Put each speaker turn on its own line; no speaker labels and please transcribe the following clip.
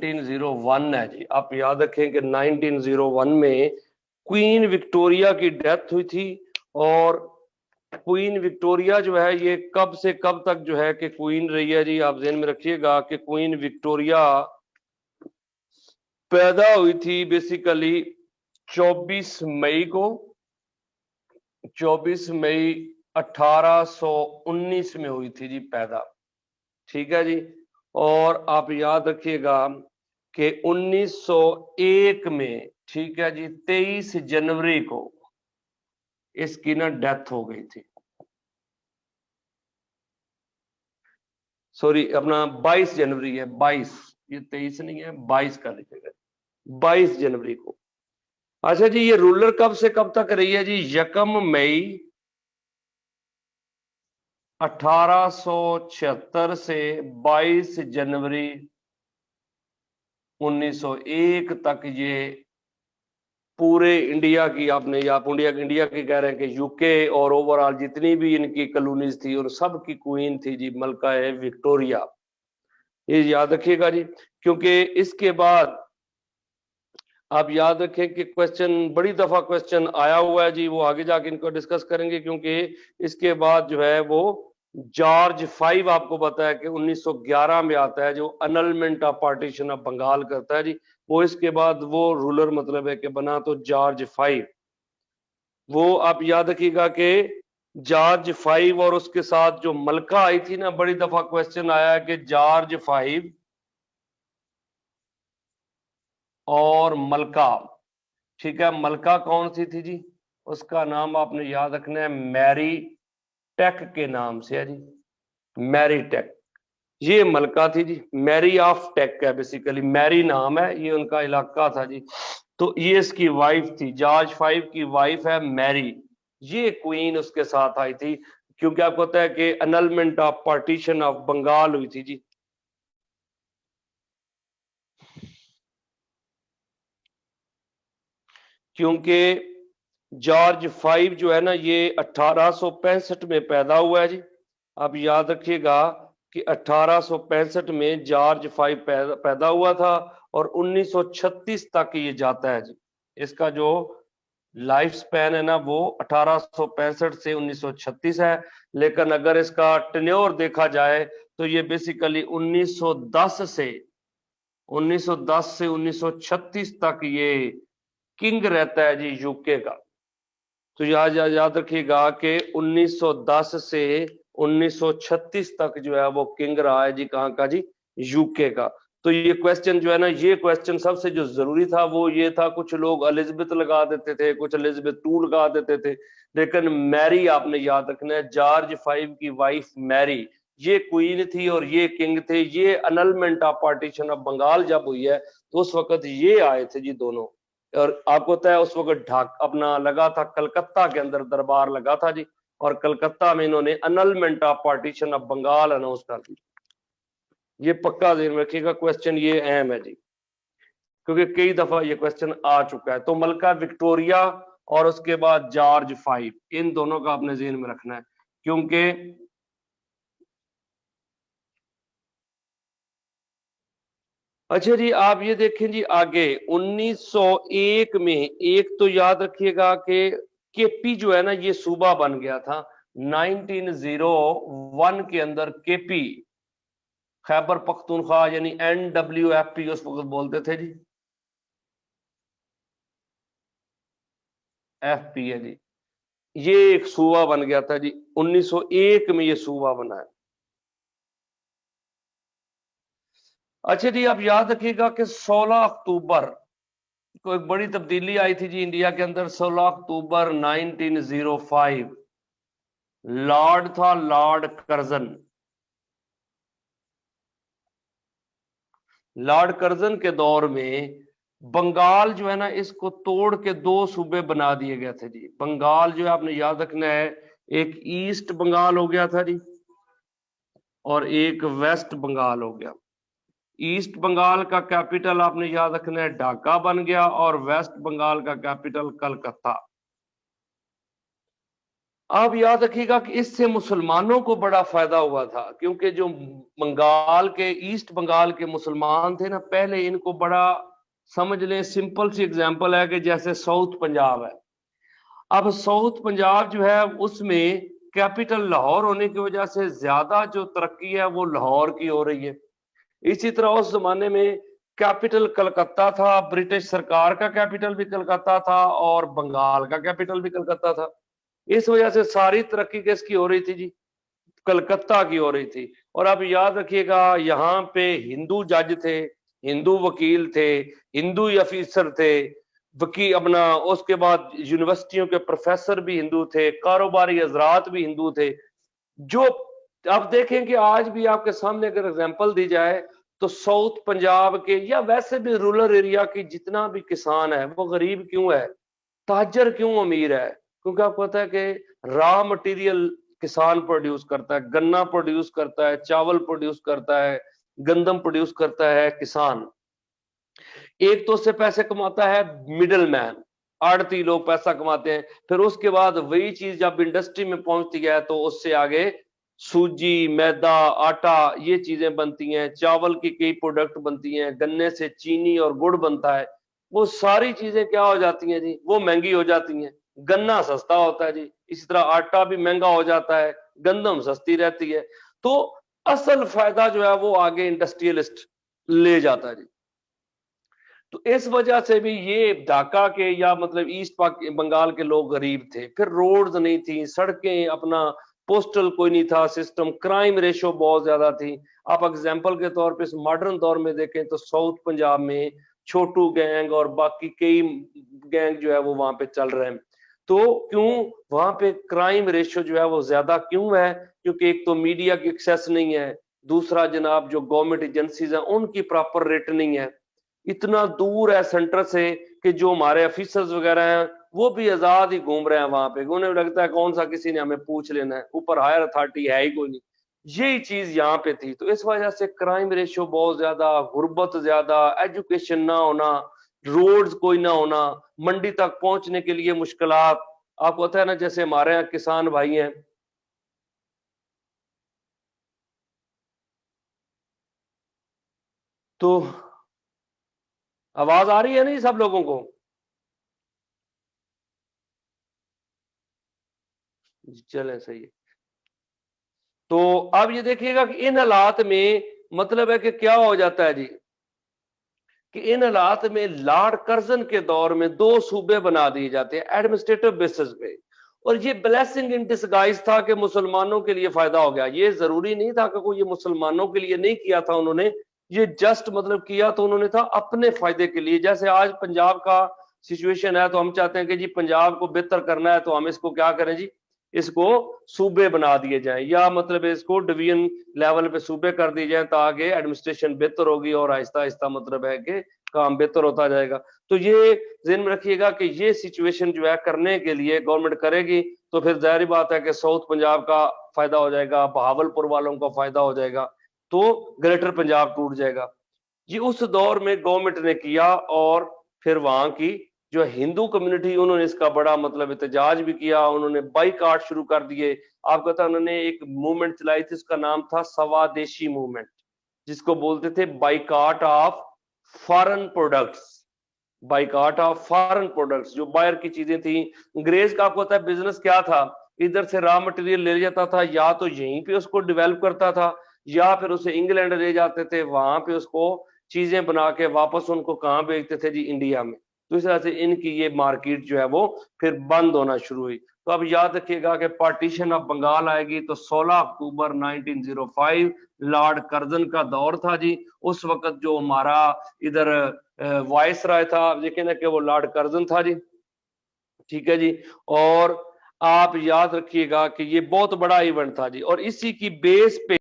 1901 है जी। आप याद रखें कि 1901 में क्वीन विक्टोरिया की डेथ हुई थी। और क्वीन विक्टोरिया जो है ये कब से कब तक जो है कि क्वीन रही है जी, आप ध्यान में रखिएगा कि क्वीन विक्टोरिया पैदा हुई थी बेसिकली 24 मई को, 24 मई 1819 में हुई थी जी पैदा। ठीक है जी। और आप याद रखिएगा कि 1901 में, ठीक है जी, 23 जनवरी को इसकी ना डेथ हो गई थी। सॉरी, अपना 22 जनवरी है, 22, ये 23 नहीं है, 22 का लिखेगा, 22 जनवरी को। अच्छा जी, ये रूलर कब से कब तक रही है जी? 1 मई 1876 से 22 जनवरी 1901 तक ये पूरे इंडिया की, आपने आप इंडिया की कह रहे हैं कि यूके और ओवरऑल जितनी भी इनकी कॉलोनीज थी उन सब की क्वीन थी जी मलका विक्टोरिया। ये याद रखिएगा जी। क्योंकि इसके बाद आप याद रखें कि क्वेश्चन, बड़ी दफा क्वेश्चन आया हुआ है जी, वो आगे जाके इनको डिस्कस करेंगे। क्योंकि इसके बाद जो है वो जॉर्ज 5 आपको पता है कि 1911 में आता है, जो annulment of partition of Bengal करता है जी। वो इसके बाद वो रूलर मतलब है कि बना तो जॉर्ज 5। वो आप याद रखिएगा कि जॉर्ज 5 और उसके साथ जो मलका आई थी ना, बड़ी दफा क्वेश्चन आया है कि जॉर्ज 5 और मलका, ठीक है, मलका कौन सी थी जी? उसका नाम आपने याद रखना है मैरी टेक के नाम से है जी, मैरी टेक। ये मलका थी जी, मैरी ऑफ टेक है बेसिकली, मैरी नाम है, ये उनका इलाका था जी। तो ये इसकी वाइफ थी, जॉर्ज 5 की वाइफ है मैरी। ये क्वीन उसके साथ आई थी, क्योंकि आपको पता है कि annulment of partition of Bengal हुई थी जी। क्योंकि जॉर्ज 5 जो है ना, ये 1865 में पैदा हुआ है जी। आप याद रखिएगा कि 1865 में जॉर्ज 5 पैदा हुआ था और 1936 तक ये जाता है जी। इसका जो लाइफ स्पैन है ना वो 1865 से 1936 है। लेकिन अगर इसका टेन्योर देखा जाए तो ये बेसिकली 1910 से 1936 तक ये किंग रहता है जी यूके का। तो याद रखिएगा कि 1910 से 1936 तक जो है वो किंग रहा है जी, कहाँ का जी? यूके का। तो ये क्वेश्चन जो है ना, ये क्वेश्चन सबसे जो जरूरी था वो ये था, कुछ लोग एलिजाबेथ लगा देते थे, कुछ एलिजाबेथ टू लगा देते थे, लेकिन मैरी आपने याद रखना है, जॉर्ज 5 की वाइफ मैरी, ये क्वीन थी और ये किंग थे। ये annulment of partition of Bengal जब हुई है तो उस वक्त ये आए थे जी दोनों। और आपको पता है उस वक्त ढाक अपना लगा था, कलकत्ता के अंदर दरबार लगा था जी, और कलकत्ता में इन्होंने annulment of partition of Bengal announce कर दी। ये पक्का ध्यान रखिएगा, क्वेश्चन ये अहम है जी, क्योंकि कई दफा ये क्वेश्चन आ चुका है। तो मलका विक्टोरिया और उसके बाद जॉर्ज 5, इन दोनों का अपने ध्यान में रखना है। क्योंकि अच्छा जी, आप ये देखें जी आगे 1901 में, एक तो याद रखिएगा कि केपी जो है ना ये सूबा बन गया था 1901 के अंदर। केपी खैबर पख्तूनख्वा यानी NWFP उस वक्त बोलते थे जी, FP है जी। ये एक सूबा बन गया था जी, 1901 में ये सूबा बना है। अच्छा जी, आप याद रखिएगा कि 16 अक्टूबर को एक बड़ी तब्दीली आई थी जी इंडिया के अंदर। 16 अक्टूबर 1905 लॉर्ड था, लॉर्ड कर्जन। लॉर्ड कर्जन के दौर में बंगाल जो है ना, इसको तोड़ के दो सूबे बना दिए गए थे जी। बंगाल जो है आपने याद रखना है, एक ईस्ट बंगाल हो गया था जी और एक वेस्ट बंगाल हो गया। ईस्ट बंगाल का कैपिटल आपने याद रखना है ढाका बन गया और वेस्ट बंगाल का कैपिटल कलकत्ता। आप याद रखिएगा कि इससे मुसलमानों को बड़ा फायदा हुआ था, क्योंकि जो बंगाल के, ईस्ट बंगाल के मुसलमान थे ना, पहले इनको बड़ा, समझ लें सिंपल सी एग्जांपल है कि जैसे साउथ पंजाब है, अब साउथ पंजाब जो है उसमें कैपिटल लाहौर होने की वजह से ज्यादा जो तरक्की है वो लाहौर की हो रही है। इसी तरह उस जमाने में कैपिटल कलकत्ता था, ब्रिटिश सरकार का कैपिटल भी कलकत्ता था और बंगाल का कैपिटल भी कलकत्ता था। इस वजह से सारी तरक्की किसकी हो रही थी जी? कलकत्ता की हो रही थी। और अब याद रखिएगा, यहाँ पे हिंदू जज थे, हिंदू वकील थे, हिंदू अफीसर थे, वकील अपना, उसके बाद यूनिवर्सिटियों के प्रोफेसर भी हिंदू थे, कारोबारी हजरात भी हिंदू थे। जो आप देखें कि आज भी आपके सामने अगर एग्जांपल दी जाए तो साउथ पंजाब के या वैसे भी रूरल एरिया की जितना भी किसान है वो गरीब क्यों है, ताजर क्यों अमीर है? क्योंकि आपको पता है कि रॉ मटेरियल किसान प्रोड्यूस करता है, गन्ना प्रोड्यूस करता है, चावल प्रोड्यूस करता है, गंदम प्रोड्यूस करता है किसान। एक तो उससे पैसे कमाता है मिडल मैन, आड़ती लोग पैसा कमाते हैं, फिर उसके बाद वही चीज जब इंडस्ट्री में पहुंचती है तो उससे आगे सूजी, मैदा, आटा, ये चीजें बनती हैं, चावल की कई प्रोडक्ट बनती हैं, गन्ने से चीनी और गुड़ बनता है। वो सारी चीजें क्या हो जाती हैं जी? वो महंगी हो जाती हैं। गन्ना सस्ता होता है जी, इसी तरह आटा भी महंगा हो जाता है, गंदम सस्ती रहती है। तो असल फायदा जो है वो आगे इंडस्ट्रियलिस्ट ले जाता है जी। तो इस वजह से भी ये ढाका के या मतलब ईस्ट बंगाल के लोग गरीब थे। फिर रोड्स नहीं थी, सड़कें, अपना पोस्टल कोई नहीं था सिस्टम, क्राइम रेशो बहुत ज्यादा थी। आप एग्जांपल के तौर पे इस मॉडर्न दौर में देखें तो साउथ पंजाब में छोटू गैंग और बाकी कई गैंग जो है वो वहां पे चल रहे हैं। तो क्यों वहां पे क्राइम रेशो जो है वो ज्यादा क्यों है? क्योंकि एक तो मीडिया की एक्सेस नहीं है, दूसरा जनाब जो गवर्नमेंट एजेंसीज हैं उनकी प्रॉपर रेटनिंग है, इतना दूर है सेंटर से कि जो हमारे ऑफिसर्स वगैरह हैं वो भी आजाद ही घूम रहे हैं वहां पे, उन्हें लगता है कौन सा किसी ने हमें पूछ लेना है, ऊपर हायर अथॉरिटी है ही कोई नहीं। यही चीज यहाँ पे थी। तो इस वजह से क्राइम रेशियो बहुत ज्यादा, गुर्बत ज्यादा, एजुकेशन ना होना, रोड्स कोई ना होना, मंडी तक पहुंचने के लिए मुश्किलात। आपको पता है ना, जैसे हमारे यहाँ किसान भाई हैं, तो आवाज आ रही है नहीं सब लोगों को? चले सही है। तो अब ये देखिएगा कि इन हालात में मतलब है कि क्या हो जाता है जी, कि इन हालात में लॉर्ड कर्जन के दौर में दो सूबे बना दिए जाते हैं एडमिनिस्ट्रेटिव बेसिस पे। और ये ब्लेसिंग इन डिसगाइज था कि मुसलमानों के लिए फायदा हो गया। ये जरूरी नहीं था कि कोई ये मुसलमानों के लिए नहीं किया था उन्होंने, ये जस्ट मतलब किया तो उन्होंने था अपने फायदे के लिए। जैसे आज पंजाब का सिचुएशन है तो हम चाहते हैं कि जी पंजाब को बेहतर करना है तो हम इसको क्या करें जी, इसको सूबे बना दिए जाएं, या मतलब इसको डिवीजन लेवल पे सूबे कर दिए जाएं ताकि एडमिनिस्ट्रेशन बेहतर होगी और आहिस्ता आहिस्ता मतलब है कि काम बेहतर होता जाएगा। तो ये ध्यान में रखिएगा कि ये सिचुएशन जो है करने के लिए गवर्नमेंट करेगी तो फिर जाहिर बात है कि साउथ पंजाब का फायदा हो जाएगा, बहावलपुर वालों का फायदा हो जाएगा, तो ग्रेटर पंजाब टूट जाएगा। ये उस दौर में गवर्नमेंट ने किया। और फिर वहां की जो हिंदू कम्युनिटी, उन्होंने इसका बड़ा मतलब एहतजाज भी किया, उन्होंने बाइकाट शुरू कर दिए। आपको पता, उन्होंने एक मूवमेंट चलाई थी, उसका नाम था स्वदेशी मूवमेंट, जिसको बोलते थे boycott of foreign products. Boycott of foreign products, जो बाहर की चीजें थी। अंग्रेज का आपको पता है बिजनेस क्या था, इधर से रॉ मटेरियल ले जाता था, या तो यहीं पे उसको डेवलप करता था या फिर उसे इंग्लैंड ले जाते थे, वहां पे उसको चीजें बना के वापस उनको कहाँ बेचते थे जी, इंडिया में। तो इस तरह से इनकी ये मार्केट जो है वो फिर बंद होना शुरू हुई। तो अब याद रखिएगा कि पार्टीशन ऑफ बंगाल आएगी तो 16 अक्टूबर 1905 लॉर्ड कर्जन का दौर था जी। उस वक्त जो हमारा इधर वाइस राय था, आप देखें ना कि वो लॉर्ड कर्जन था जी। ठीक है जी। और आप याद रखिएगा कि ये बहुत बड़ा इवेंट था जी, और इसी की बेस पे